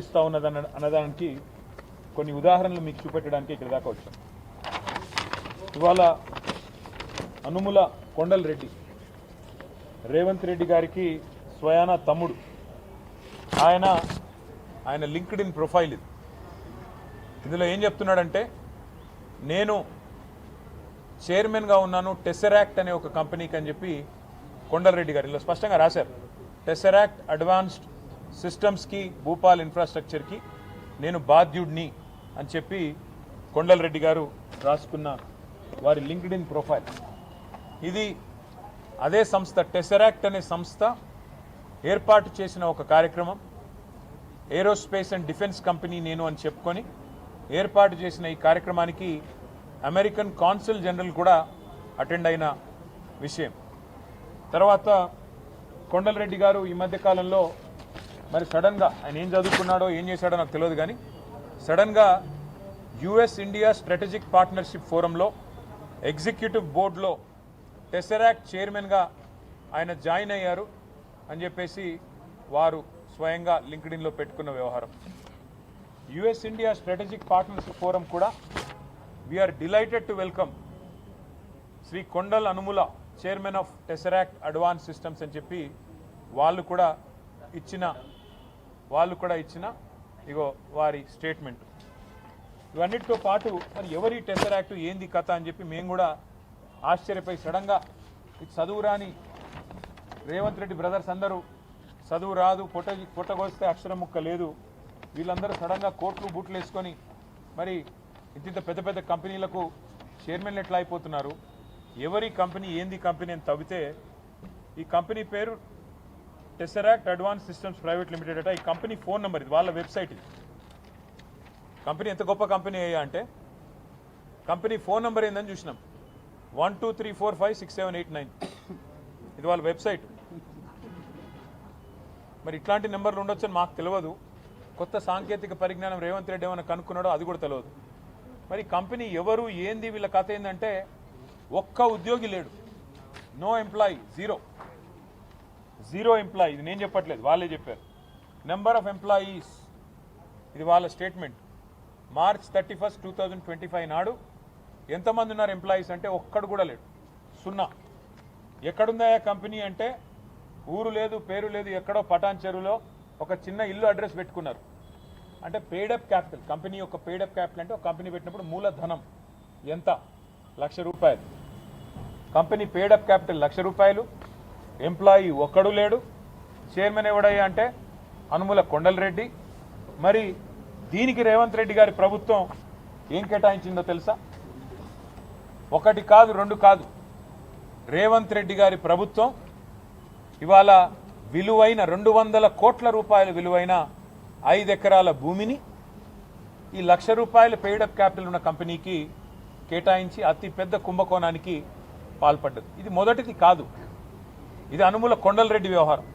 ఇస్తా అన్నదానికి కొన్ని ఉదాహరణలు మీకు చూపెట్టడానికి ఇక్కడ దాకా వచ్చాం. ఇవాళ అనుముల కొండల్ రెడ్డి రేవంత్ రెడ్డి గారికి స్వయాన తమ్ముడు. ఆయన లింక్డ్ ఇన్ ప్రొఫైల్ ఇది. ఇందులో ఏం చెప్తున్నాడంటే, నేను చైర్మన్గా ఉన్నాను టెసరాక్ట్ అనే ఒక కంపెనీకి అని చెప్పి కొండల్ రెడ్డి గారు ఇలా స్పష్టంగా రాశారు. టెసరాక్ట్ అడ్వాన్స్డ్ సిస్టమ్స్కి భూపాల్ ఇన్ఫ్రాస్ట్రక్చర్కి నేను బాధ్యుడిని అని చెప్పి కొండల్ రెడ్డి గారు రాసుకున్న వారి లింక్డ్ ఇన్ ప్రొఫైల్ ఇది. అదే సంస్థ టెసరాక్ట్ అనే సంస్థ ఏర్పాటు చేసిన ఒక కార్యక్రమం. ఏరోస్పేస్ అండ్ డిఫెన్స్ కంపెనీ నేను అని చెప్పుకొని ఏర్పాటు చేసిన ఈ కార్యక్రమానికి అమెరికన్ కాన్సుల్ జనరల్ కూడా అటెండ్ అయిన విషయం. తర్వాత కొండల్ రెడ్డి గారు ఈ మధ్య కాలంలో మరి సడన్గా ఆయన ఏం చదువుకున్నాడో ఏం చేశాడో నాకు తెలియదు, కానీ సడన్గా యుఎస్ ఇండియా స్ట్రాటజిక్ పార్ట్నర్షిప్ ఫోరంలో ఎగ్జిక్యూటివ్ బోర్డులో టెసరాక్ట్ చైర్మన్గా ఆయన జాయిన్ అయ్యారు అని చెప్పేసి వారు స్వయంగా లింక్డ్ఇన్లో పెట్టుకున్న వ్యవహారం. US India strategic partnership forum కూడా we're delighted to welcome Shri Kondal Anumula chairman of Tesseract advance systems అని చెప్పి వాళ్ళు కూడా ఇచ్చిన ఇగో వారి స్టేట్మెంట్. ఇవన్నిటితో పాటు మరి ఎవరి టెసరాక్ట్ ఏంది కథ అని చెప్పి మేము కూడా ఆశ్చర్యపోయి సడన్గా ఇది చదువు రాని రేవంత్ రెడ్డి బ్రదర్స్ అందరూ చదువు రాదు, పొట్టగోస్తే అక్షరం ముక్క లేదు, వీళ్ళందరూ సడన్గా కోట్లు బూట్లు వేసుకొని మరి ఇంత పెద్ద పెద్ద కంపెనీలకు చైర్మన్లు ఎట్లా అయిపోతున్నారు, ఎవరి కంపెనీ ఏంది కంపెనీ అని తవ్వితే ఈ కంపెనీ పేరు టెసరాక్ట్ అడ్వాన్స్ సిస్టమ్స్ ప్రైవేట్ లిమిటెడ్ అట. ఈ కంపెనీ ఫోన్ నెంబర్ ఇది, వాళ్ళ వెబ్సైట్ ఇది. కంపెనీ ఎంత గొప్ప కంపెనీ అయ్యా అంటే కంపెనీ ఫోన్ నెంబర్ ఏందని చూసినాం, 1234567889. ఇది వాళ్ళ వెబ్సైట్. మరి ఇట్లాంటి నెంబర్లు ఉండొచ్చని మాకు తెలియదు. కొత్త సాంకేతిక పరిజ్ఞానం రేవంత్ రెడ్డి ఏమైనా కనుక్కున్నాడో అది కూడా తెలియదు. మరి కంపెనీ ఎవరు ఏంది వీళ్ళ కథ ఏంటంటే ఒక్క ఉద్యోగి లేడు, నో ఎంప్లాయీ, జీరో ఎంప్లాయీ. ఇది నేను చెప్పట్లేదు, వాళ్ళే చెప్పారు. నెంబర్ ఆఫ్ ఎంప్లాయీస్ ఇది వాళ్ళ స్టేట్మెంట్. మార్చ్ 31, 2025 నాడు ఎంతమంది ఉన్నారు ఎంప్లాయీస్ అంటే ఒక్కడు కూడా లేడు, 0. ఎక్కడుందా కంపెనీ అంటే ఊరు లేదు, పేరు లేదు, ఎక్కడో పటాన్ చెరువులో ఒక చిన్న ఇల్లు అడ్రస్ పెట్టుకున్నారు. అంటే పేడప్ క్యాపిటల్, కంపెనీ యొక్క పేడప్ క్యాపిటల్ అంటే ఒక కంపెనీ పెట్టినప్పుడు మూలధనం ఎంత, ₹1,00,000. కంపెనీ పేడప్ క్యాపిటల్ ₹1,00,000, ఎంప్లాయీ ఒక్కడు లేడు. చైర్మన్ ఎవడయ్యా అంటే అనుముల కొండల్ రెడ్డి. మరి దీనికి రేవంత్ రెడ్డి గారి ప్రభుత్వం ఏం కేటాయించిందో తెలుసా? 1 కాదు 2 కాదు, రేవంత్ రెడ్డి గారి ప్రభుత్వం ఇవాళ విలువైన 200 కోట్ల రూపాయల విలువైన 5 ఎకరాల భూమిని ఈ ₹1,00,000 పెయిడప్ క్యాపిటల్ ఉన్న కంపెనీకి కేటాయించి అతి పెద్ద కుంభకోణానికి పాల్పడ్డది. ఇది మొదటిది కాదు, ఇది అనుముల కొండల్ రెడ్డి వ్యవహారం.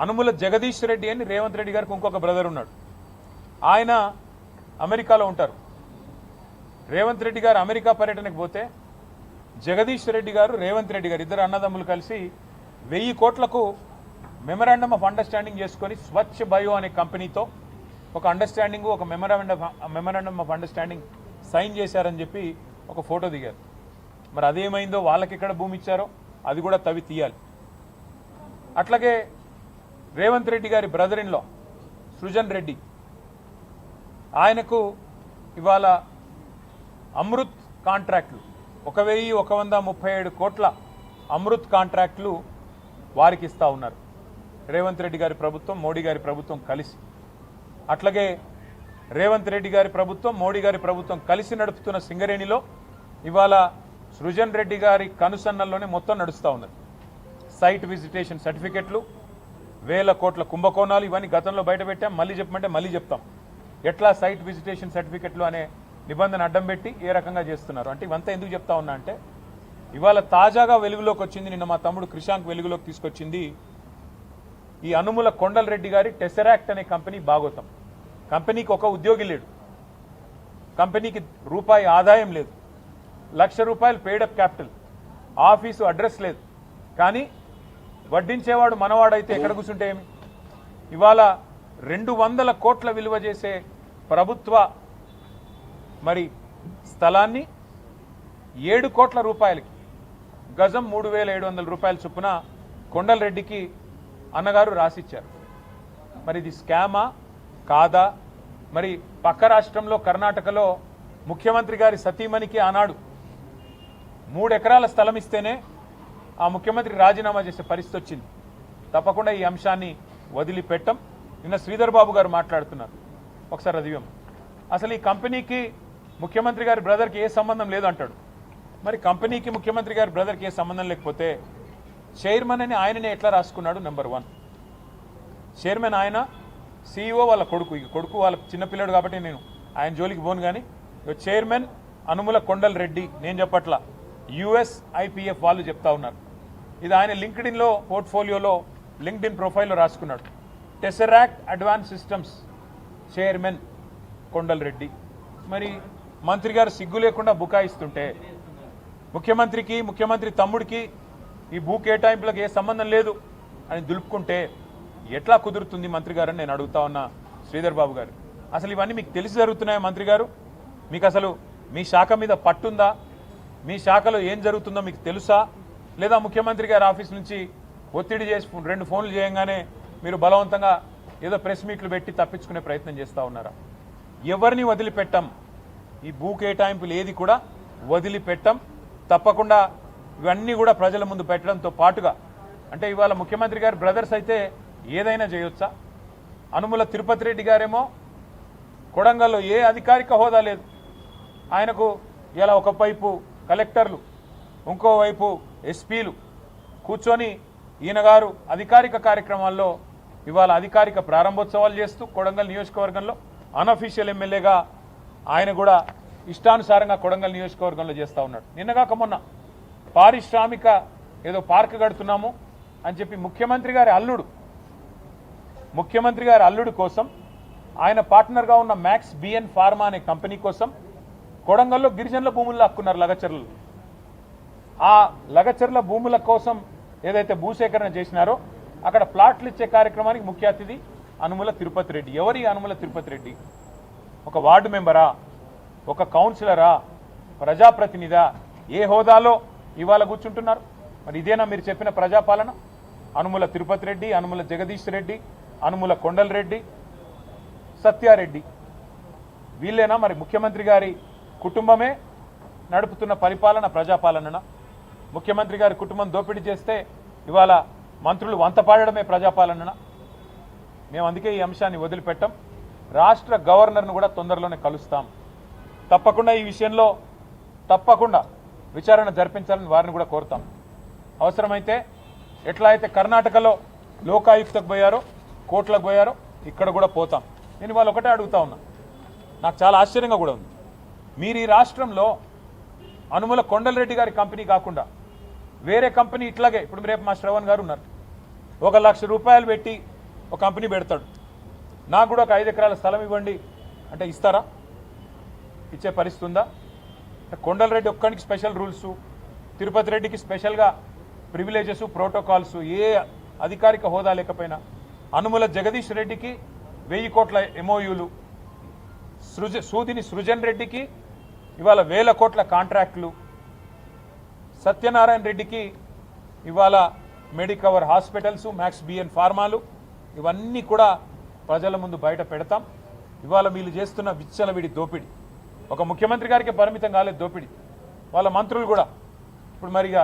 అనుముల జగదీష్ రెడ్డి అని రేవంత్ రెడ్డి గారికి ఇంకొక బ్రదర్ ఉన్నాడు, ఆయన అమెరికాలో ఉంటారు. రేవంత్ రెడ్డి గారు అమెరికా పర్యటనకు పోతే జగదీష్ రెడ్డి గారు రేవంత్ రెడ్డి గారు ఇద్దరు అన్నదమ్ములు కలిసి 1000 కోట్లకు మెమరాండమ్ ఆఫ్ అండర్స్టాండింగ్ చేసుకొని స్వచ్ఛ బయో అనే కంపెనీతో ఒక అండర్స్టాండింగ్, ఒక మెమరాండమ్ ఆఫ్ అండర్స్టాండింగ్ సైన్ చేశారని చెప్పి ఒక ఫోటో దిగారు. మరి అదేమైందో, వాళ్ళకి ఎక్కడ భూమి ఇచ్చారో అది కూడా తవ్వి తీయాలి. అట్లాగే రేవంత్ రెడ్డి గారి brother in law Srujan Reddy, ఆయనకు ఇవాళ అమృత్ కాంట్రాక్టులు 1,137 కోట్ల అమృత్ కాంట్రాక్టులు వారికి ఇస్తూ ఉన్నారు రేవంత్ రెడ్డి గారి ప్రభుత్వం, మోడీ గారి ప్రభుత్వం కలిసి. అట్లాగే రేవంత్ రెడ్డి గారి ప్రభుత్వం, మోడీ గారి ప్రభుత్వం కలిసి నడుపుతున్న సింగరేణిలో ఇవాళ సృజన్ రెడ్డి గారి కనుసన్నల్లోనే మొత్తం నడుస్తూ ఉన్నది. సైట్ విజిటేషన్ సర్టిఫికెట్లు, 1000 కోట్ల కుంభకోణాలు, ఇవన్నీ గతంలో బయట పెట్టాం, మళ్ళీ చెప్పమంటే మళ్ళీ చెప్తాం. ఎట్లా సైట్ విజిటేషన్ సర్టిఫికెట్లు అనే నిబంధన అడ్డం పెట్టి ఏ రకంగా చేస్తున్నారు అంటే ఇవంతా ఎందుకు చెప్తా ఉన్నా అంటే ఇవాళ తాజాగా వెలుగులోకి వచ్చింది, నిన్న మా తమ్ముడు క్రిషాంక్ వెలుగులోకి తీసుకొచ్చింది ఈ అనుముల కొండల్ రెడ్డి గారి టెసరాక్ట్ అనే కంపెనీ భాగోతం. కంపెనీకి ఒక ఉద్యోగి లేడు, కంపెనీకి రూపాయి ఆదాయం లేదు, ₹1,00,000 పేడప్ క్యాపిటల్, ఆఫీసు అడ్రస్ లేదు. కానీ వడ్డించేవాడు మనవాడైతే ఎక్కడ కూర్చుంటే ఏమి? ఇవాళ 200 కోట్ల విలువ చేసే ప్రభుత్వ మరి స్థలాన్ని 7 కోట్ల రూపాయలకి గజం 3700 రూపాయల చొప్పున కొండలరెడ్డికి అన్నగారు రాసిచ్చారు. మరి ఇది స్కామా కాదా? మరి పక్క రాష్ట్రంలో కర్ణాటకలో ముఖ్యమంత్రి గారి సతీమణికి ఆనాడు 3 ఎకరాల స్థలం ఇస్తేనే ఆ ముఖ్యమంత్రి రాజీనామా చేసే పరిస్థితి వచ్చింది. తప్పకుండా ఈ అంశాన్ని వదిలిపెట్టం. నిన్న శ్రీధర్ బాబు గారు మాట్లాడుతున్నారు, ఒకసారి అదివ్యం. అసలు ఈ కంపెనీకి ముఖ్యమంత్రి గారి బ్రదర్కి ఏ సంబంధం లేదు అంటాడు. మరి కంపెనీకి ముఖ్యమంత్రి గారి బ్రదర్కి ఏ సంబంధం లేకపోతే చైర్మన్ అని ఆయననే ఎట్లా రాసుకున్నాడు? నెంబర్ 1 చైర్మన్ ఆయన, CEO వాళ్ళ కొడుకు. ఇక కొడుకు వాళ్ళ చిన్నపిల్లడు కాబట్టి నేను ఆయన జోలికి పోను. కానీ చైర్మన్ అనుముల కొండలరెడ్డి, నేను చెప్పట్లా, USIPF వాళ్ళు చెప్తా ఉన్నారు. ఇది ఆయన లింక్డ్ఇన్లో పోర్ట్ఫోలియోలో లింక్డ్ఇన్ ప్రొఫైల్లో రాసుకున్నాడు. టెసరాక్ట్ అడ్వాన్స్ సిస్టమ్స్ చైర్మన్ కొండలరెడ్డి. మరి మంత్రి గారు సిగ్గు లేకుండా బుకాయిస్తుంటే, ముఖ్యమంత్రికి ముఖ్యమంత్రి తమ్ముడికి ఈ భూ కేటాయింపులకు ఏ సంబంధం లేదు అని దులుపుకుంటే ఎట్లా కుదురుతుంది మంత్రి గారు అని నేను అడుగుతా ఉన్నా శ్రీధర్ బాబు గారు. అసలు ఇవన్నీ మీకు తెలిసి జరుగుతున్నాయా మంత్రి గారు? మీకు అసలు మీ శాఖ మీద పట్టుందా? మీ శాఖలో ఏం జరుగుతుందో మీకు తెలుసా? లేదా ముఖ్యమంత్రి గారి ఆఫీస్ నుంచి ఒత్తిడి చేసి 2 ఫోన్లు చేయంగానే మీరు బలవంతంగా ఏదో ప్రెస్ మీట్లు పెట్టి తప్పించుకునే ప్రయత్నం చేస్తూ ఉన్నారా? ఎవరిని వదిలిపెట్టం. ఈ భూ కేటాయింపులు ఏది కూడా వదిలిపెట్టం. తప్పకుండా ఇవన్నీ కూడా ప్రజల ముందు పెట్టడంతో పాటుగా, అంటే ఇవాళ ముఖ్యమంత్రి గారి బ్రదర్స్ అయితే ఏదైనా చేయొచ్చా? అనుముల తిరుపతి రెడ్డి గారేమో కొడంగల్లో ఏ అధికారిక హోదా లేదు ఆయనకు. ఇలా ఒకవైపు కలెక్టర్లు, ఇంకోవైపు ఎస్పీలు కూర్చొని ఈయన గారు అధికారిక కార్యక్రమాల్లో ఇవాళ అధికారిక ప్రారంభోత్సవాలు చేస్తూ కొడంగల్ నియోజకవర్గంలో అన్అఫీషియల్ ఎమ్మెల్యేగా ఆయన కూడా ఇష్టానుసారంగా కొడంగల్ నియోజకవర్గంలో చేస్తూ ఉన్నాడు. నిన్నగాక మొన్న పారిశ్రామిక ఏదో పార్క్ కడుతున్నాము అని చెప్పి ముఖ్యమంత్రి గారి అల్లుడు కోసం, ఆయన పార్ట్నర్గా ఉన్న మ్యాక్స్ బిఎన్ ఫార్మా అనే కంపెనీ కోసం కొడంగల్లో గిరిజనుల భూములు లాక్కున్నారు లగచర్లు. ఆ లగచర్ల భూముల కోసం ఏదైతే భూసేకరణ చేసినారో అక్కడ ప్లాట్లు ఇచ్చే కార్యక్రమానికి ముఖ్య అతిథి అనుముల తిరుపతి రెడ్డి. ఎవరి అనుముల తిరుపతి రెడ్డి? ఒక వార్డు మెంబరా? ఒక కౌన్సిలరా? ప్రజాప్రతినిధా? ఏ హోదాలో ఇవాళ కూర్చుంటున్నారు? మరి ఇదేనా మీరు చెప్పిన ప్రజాపాలన? అనుముల తిరుపతి రెడ్డి, అనుముల జగదీష్ రెడ్డి, అనుముల కొండలరెడ్డి, సత్యారెడ్డి, వీళ్ళేనా మరి ముఖ్యమంత్రి గారి కుటుంబమే నడుపుతున్న పరిపాలన ప్రజాపాలన? ముఖ్యమంత్రి గారి కుటుంబం దోపిడీ చేస్తే ఇవాళ మంత్రులు వంతపాడడమే ప్రజాపాలన? మేము అందుకే ఈ అంశాన్ని వదిలిపెట్టాం. రాష్ట్ర గవర్నర్ను కూడా తొందరలోనే కలుస్తాం. తప్పకుండా ఈ విషయంలో తప్పకుండా విచారణ జరిపించాలని వారిని కూడా కోరుతాం. అవసరమైతే ఎట్లా అయితే కర్ణాటకలో లోకాయుక్తకు పోయారో, కోర్టులకు పోయారో, ఇక్కడ కూడా పోతాం. నేను వాళ్ళు ఒకటే అడుగుతా ఉన్నా, నాకు చాలా ఆశ్చర్యంగా కూడా ఉంది. మీరు ఈ రాష్ట్రంలో అనుముల కొండలరెడ్డి గారి కంపెనీ కాకుండా వేరే కంపెనీ ఇట్లాగే, ఇప్పుడు రేపు మా శ్రవణ్ గారు ఉన్నారు, 1 లక్ష రూపాయలు పెట్టి ఒక కంపెనీ పెడతాడు, నాకు కూడా ఒక 5 ఎకరాల స్థలం ఇవ్వండి అంటే ఇస్తారా? ఇచ్చే పరిస్థితి ఉందా? కొండలరెడ్డి ఒక్కడికి స్పెషల్ రూల్స్, తిరుపతి రెడ్డికి స్పెషల్గా ప్రివిలేజెస్, ప్రోటోకాల్స్, ఏ అధికారిక హోదా లేకపోయినా, అనుముల జగదీష్ రెడ్డికి 1000 కోట్ల MOUలు, సూదిని సృజన్ రెడ్డికి ఇవాళ 1000 కోట్ల కాంట్రాక్టులు, సత్యనారాయణ రెడ్డికి ఇవాళ మెడికవర్ హాస్పిటల్స్, మ్యాక్స్ బిఎన్ ఫార్మాలు, ఇవన్నీ కూడా ప్రజల ముందు బయట పెడతాం. ఇవాళ వీళ్ళు చేస్తున్న విచ్చలవిడి దోపిడి ఒక ముఖ్యమంత్రి గారికి పరిమితం కాలేదు దోపిడి, వాళ్ళ మంత్రులు కూడా. ఇప్పుడు మరిగా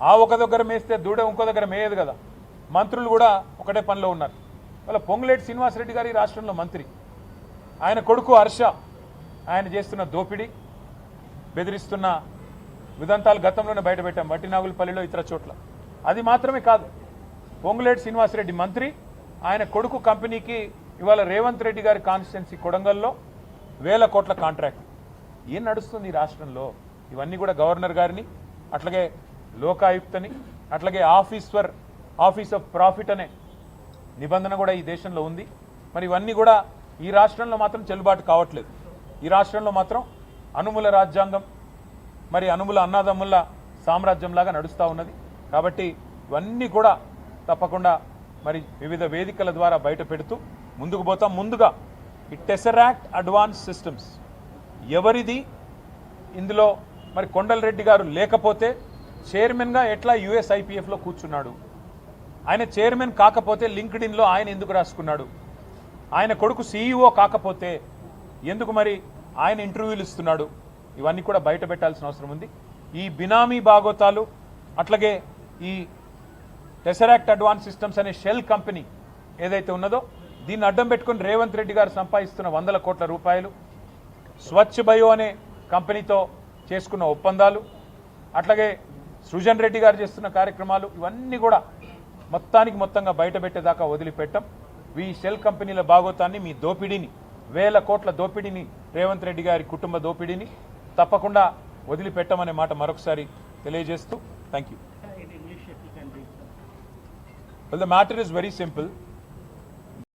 ఆ ఒక దగ్గర మేస్తే దూడ ఇంకో దగ్గర మేయదు కదా, మంత్రులు కూడా ఒకటే పనిలో ఉన్నారు. వాళ్ళ పొంగులేటి శ్రీనివాసరెడ్డి గారి రాష్ట్రంలో మంత్రి, ఆయన కొడుకు హర్ష, ఆయన చేస్తున్న దోపిడి, బెదిరిస్తున్న విదంతాలు గతంలోనే బయటపెట్టాం, వట్టినాగులపల్లిలో ఇతర చోట్ల. అది మాత్రమే కాదు, పొంగులేటి శ్రీనివాసరెడ్డి మంత్రి, ఆయన కొడుకు కంపెనీకి ఇవాళ రేవంత్ రెడ్డి గారి కాన్స్టిట్యున్సీ కొడంగల్లో 1000 కోట్ల కాంట్రాక్ట్. ఏం నడుస్తుంది ఈ రాష్ట్రంలో? ఇవన్నీ కూడా గవర్నర్ గారిని, అట్లాగే లోకాయుక్తని, అట్లాగే ఆఫీస్ ఆఫ్ ప్రాఫిట్ అనే నిబంధన కూడా ఈ దేశంలో ఉంది. మరి ఇవన్నీ కూడా ఈ రాష్ట్రంలో మాత్రం చెల్లుబాటు కావట్లేదు. ఈ రాష్ట్రంలో మాత్రం అనుముల రాజ్యాంగం, మరి అనుముల అన్నాదమ్ముల సామ్రాజ్యంలాగా నడుస్తూ ఉన్నది. కాబట్టి ఇవన్నీ కూడా తప్పకుండా మరి వివిధ వేదికల ద్వారా బయట పెడుతూ ముందుకు పోతాం. ముందుగా ఈ టెసరాక్ట్ అడ్వాన్స్ సిస్టమ్స్ ఎవరిది, ఇందులో మరి కొండలరెడ్డి గారు లేకపోతే చైర్మన్గా ఎట్లా యుఎస్ఐపిఎఫ్లో కూర్చున్నాడు, ఆయన చైర్మన్ కాకపోతే లింక్డ్ఇన్లో ఆయన ఎందుకు రాసుకున్నాడు, ఆయన కొడుకు సీఈఓ కాకపోతే ఎందుకు మరి ఆయన ఇంటర్వ్యూలు ఇస్తున్నాడు, ఇవన్నీ కూడా బయట పెట్టాల్సిన అవసరం ఉంది. ఈ బినామీ బాగోతాలు అట్లాగే ఈ టెసరాక్ట్ అడ్వాన్స్ సిస్టమ్స్ అనే షెల్ కంపెనీ ఏదైతే ఉన్నదో దీన్ని అడ్డం పెట్టుకుని రేవంత్ రెడ్డి గారు సంపాదిస్తున్న 100 కోట్ల రూపాయలు, స్వచ్ఛ బయో అనే కంపెనీతో చేసుకున్న ఒప్పందాలు, అట్లాగే సృజన్ రెడ్డి గారు చేస్తున్న కార్యక్రమాలు, ఇవన్నీ కూడా మొత్తంగా బయట పెట్టేదాకా వదిలిపెట్టం. ఈ షెల్ కంపెనీల బాగోతాన్ని, మీ దోపిడీని, 1000 కోట్ల దోపిడీని, రేవంత్ రెడ్డి గారి కుటుంబ దోపిడీని తప్పకుండా వదిలిపెట్టమనే మాట మరొకసారి తెలియజేస్తూ thank you. Well, the matter is very simple.